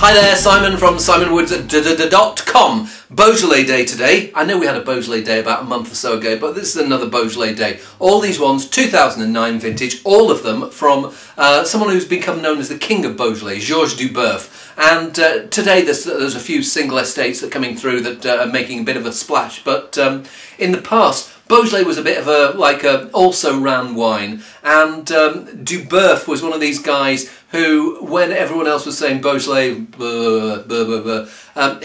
Hi there, Simon from simonwoods.com. Beaujolais Day today. I know we had a Beaujolais Day about a month or so ago, but this is another Beaujolais Day. All these ones, 2009 vintage, all of them from someone who's become known as the King of Beaujolais, Georges Duboeuf. And today there's a few single estates that are coming through that are making a bit of a splash, but in the past, Beaujolais was a bit of a also-ran wine, and Duboeuf was one of these guys who, when everyone else was saying Beaujolais,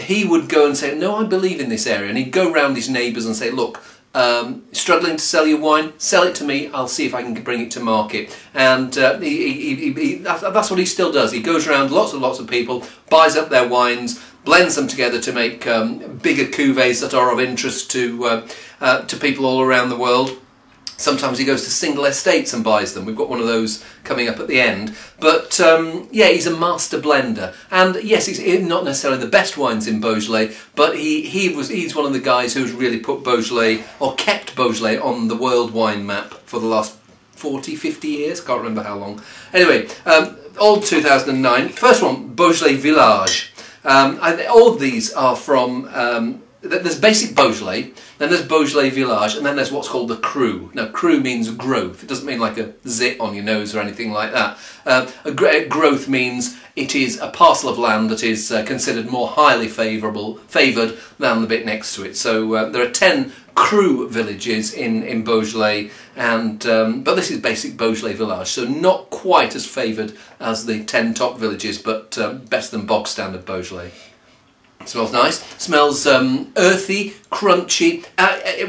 he would go and say, no, I believe in this area, and he'd go round his neighbours and say, look, struggling to sell your wine, sell it to me, I'll see if I can bring it to market. And that's what he still does. He goes around lots and lots of people, buys up their wines, blends them together to make bigger cuvées that are of interest to people all around the world. Sometimes he goes to single estates and buys them. We've got one of those coming up at the end. But yeah, he's a master blender. And yes, he's not necessarily the best wines in Beaujolais, but he's one of the guys who's really put Beaujolais, or kept Beaujolais, on the world wine map for the last 40, 50 years. Can't remember how long. Anyway, all 2009. First one, Beaujolais Village. All of these are from... there's basic Beaujolais, then there's Beaujolais Village, and then there's what's called the cru. Now, cru means growth. It doesn't mean like a zit on your nose or anything like that. Growth means it is a parcel of land that is considered more highly favoured than the bit next to it. So there are 10 cru villages in Beaujolais, and but this is basic Beaujolais Village, so not quite as favoured as the 10 top villages, but better than bog standard Beaujolais. It smells nice. Smells earthy, crunchy.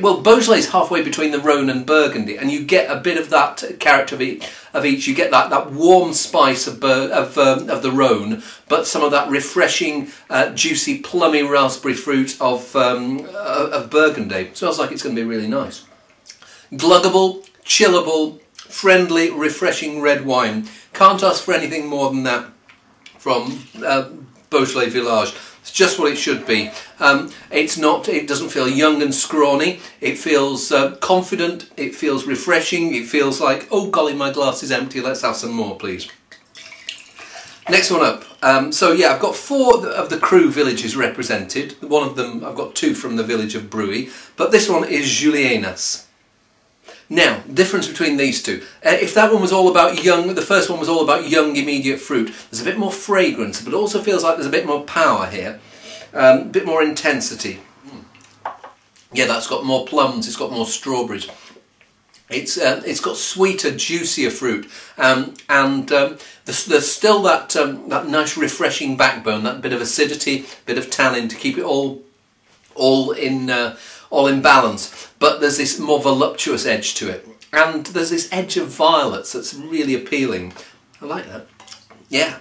Well, Beaujolais is halfway between the Rhone and Burgundy, and you get a bit of that character of each. You get that warm spice of the Rhone, but some of that refreshing, juicy, plummy raspberry fruit of Burgundy. It smells like it's going to be really nice. Gluggable, chillable, friendly, refreshing red wine. Can't ask for anything more than that from Beaujolais Village. It's just what it should be. It doesn't feel young and scrawny. It feels confident. It feels refreshing. It feels like, oh golly, my glass is empty. Let's have some more, please. Next one up. So yeah, I've got 4 of the cru villages represented. One of them, I've got 2 from the village of Bruy, but this one is Juliénas. Now, difference between these two. If that one was all about young, the first one was all about young immediate fruit, there's a bit more fragrance, but it also feels like there's a bit more power here, a bit more intensity. Yeah, that's got more plums, it's got more strawberries. It's got sweeter, juicier fruit, and there's still that nice refreshing backbone, that bit of acidity, bit of tannin to keep it all in balance, but there's this more voluptuous edge to it, and there's this edge of violets that's really appealing. I like that. Yeah,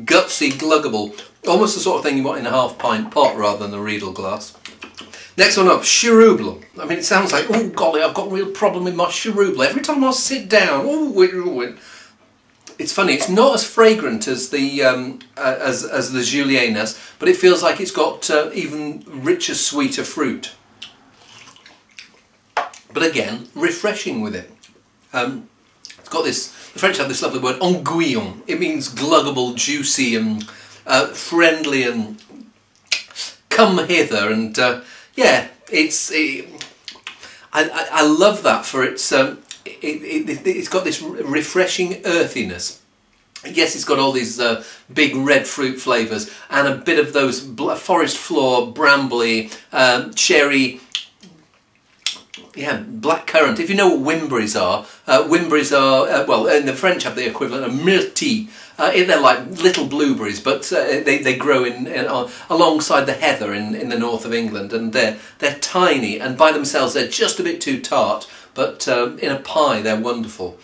gutsy, gluggable, almost the sort of thing you want in a half-pint pot rather than a Riedel glass. Next one up, Chirrouble. I mean, it sounds like, oh golly, I've got a real problem with my Chirrouble. Every time I sit down, it's funny. It's not as fragrant as the Juliénas, but it feels like it's got even richer, sweeter fruit. But again, refreshing with it. It's got this, the French have this lovely word, enguillon. It means gluggable, juicy and friendly and come hither. And yeah, I love that for its, it's got this refreshing earthiness. Yes, it's got all these big red fruit flavours and a bit of those forest floor, brambly, cherry, yeah, blackcurrant. If you know what whimbrays are, well, in the French have the equivalent of myrtilles. They're like little blueberries, but they grow alongside the heather in the north of England, and they're tiny, and by themselves they're just a bit too tart, but in a pie they're wonderful.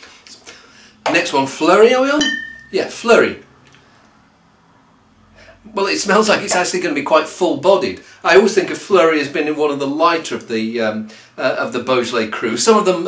Next one, Fleury, are we on? Yeah, Fleury. Well, it smells like it's actually going to be quite full-bodied. I always think of Fleury as being one of the lighter of the Beaujolais crew. Some of them,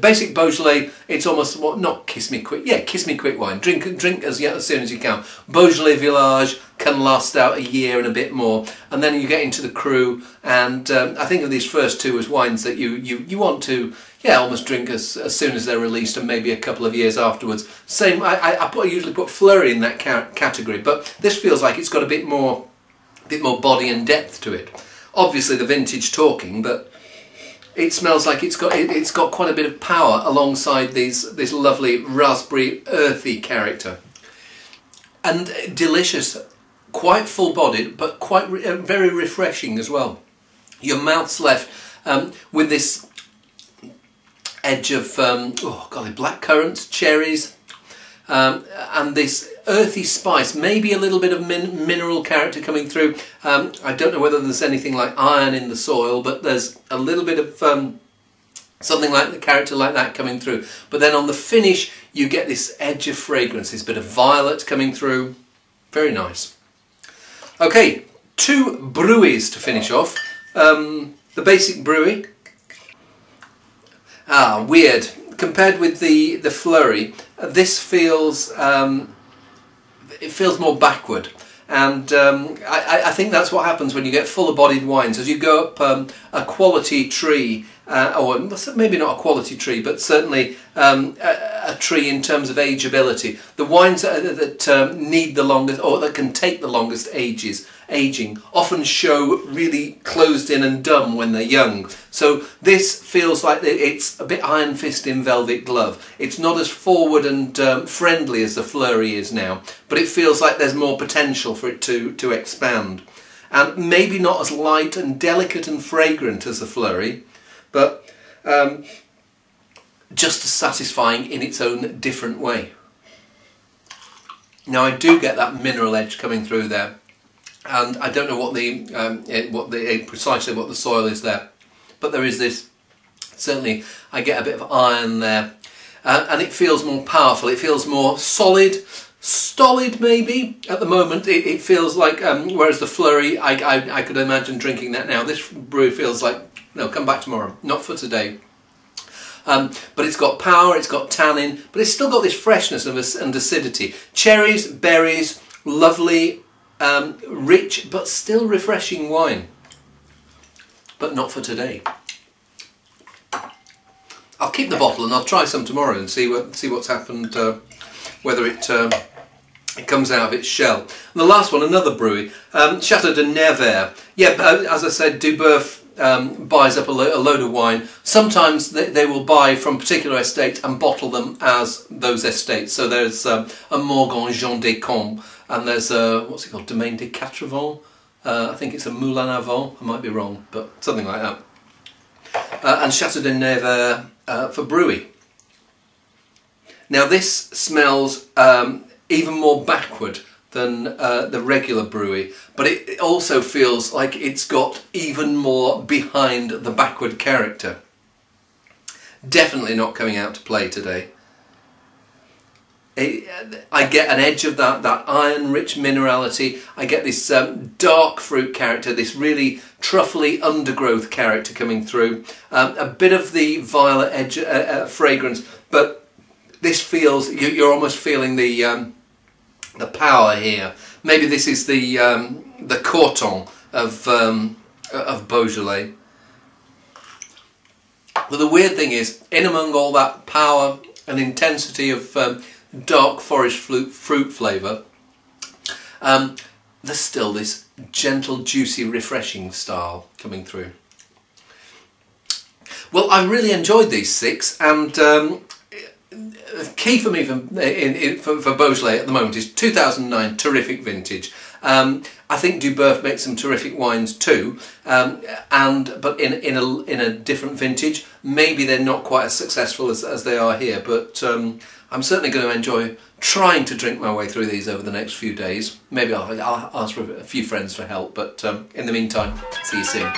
basic Beaujolais, it's almost not kiss me quick. Yeah, kiss me quick wine. Drink as soon as you can. Beaujolais Village can last out a year and a bit more, and then you get into the crew. And I think of these first two as wines that you want to, yeah, almost drink as soon as they're released, and maybe a couple of years afterwards. Same. I usually put Fleury in that category, but this feels like it's got a bit more body and depth to it. Obviously the vintage talking, but it smells like it's got quite a bit of power alongside this lovely raspberry earthy character, and delicious, quite full-bodied, but quite very refreshing as well. Your mouth's left with this edge of oh golly, black currants, cherries, and this earthy spice, maybe a little bit of mineral character coming through. I don't know whether there's anything like iron in the soil, but there's a little bit of something like the character like that coming through. But then on the finish you get this edge of fragrance, this bit of violet coming through. Very nice. Okay, 2 bruits to finish off. The basic bruit. Weird. Compared with the Fleury, this feels it feels more backward, and I think that's what happens when you get fuller-bodied wines. As you go up a quality tree, or maybe not a quality tree, but certainly a tree in terms of ageability, the wines that need the longest, or that can take the longest aging, often show really closed in and dumb when they're young. So this feels like it's a bit iron fist in velvet glove. It's not as forward and friendly as the Fleury is now, but it feels like there's more potential for it to expand. And maybe not as light and delicate and fragrant as the Fleury, but just as satisfying in its own different way. Now I do get that mineral edge coming through there, and I don't know precisely what the soil is there, but there is this. Certainly, I get a bit of iron there, and it feels more powerful. It feels more solid, stolid maybe. At the moment, it feels like. Whereas the Fleury, I could imagine drinking that now. This brew feels like, no, come back tomorrow, not for today. But it's got power, it's got tannin, but it's still got this freshness and acidity. Cherries, berries, lovely. Rich but still refreshing wine, but not for today. I'll keep the bottle and I'll try some tomorrow and see what's happened, whether it comes out of its shell. And the last one, another brewery, Chateau de Nevers. Yeah, as I said, Duboeuf buys up a load of wine. Sometimes they will buy from particular estates and bottle them as those estates. So there's a Morgon Jean Descombes, and there's a, what's it called, Domaine des Quatre Vents. I think it's a Moulin à Vent, I might be wrong, but something like that. And Chateau de Nevers for Bruy. Now this smells even more backward than the regular Bruy, but it also feels like it's got even more behind the backward character. Definitely not coming out to play today. I get an edge of that iron-rich minerality. I get this dark fruit character, this really truffly undergrowth character coming through. A bit of the violet edge fragrance, but this feels, you're almost feeling the power here. Maybe this is the Corton of Beaujolais. But the weird thing is, in among all that power and intensity of dark forest fruit flavour, there's still this gentle, juicy, refreshing style coming through. Well, I really enjoyed these 6, and key for me for Beaujolais at the moment is 2009 terrific vintage. I think Duboeuf makes some terrific wines too, but in a different vintage. Maybe they're not quite as successful as they are here, but I'm certainly going to enjoy trying to drink my way through these over the next few days. Maybe I'll ask for a few friends for help, but in the meantime, see you soon.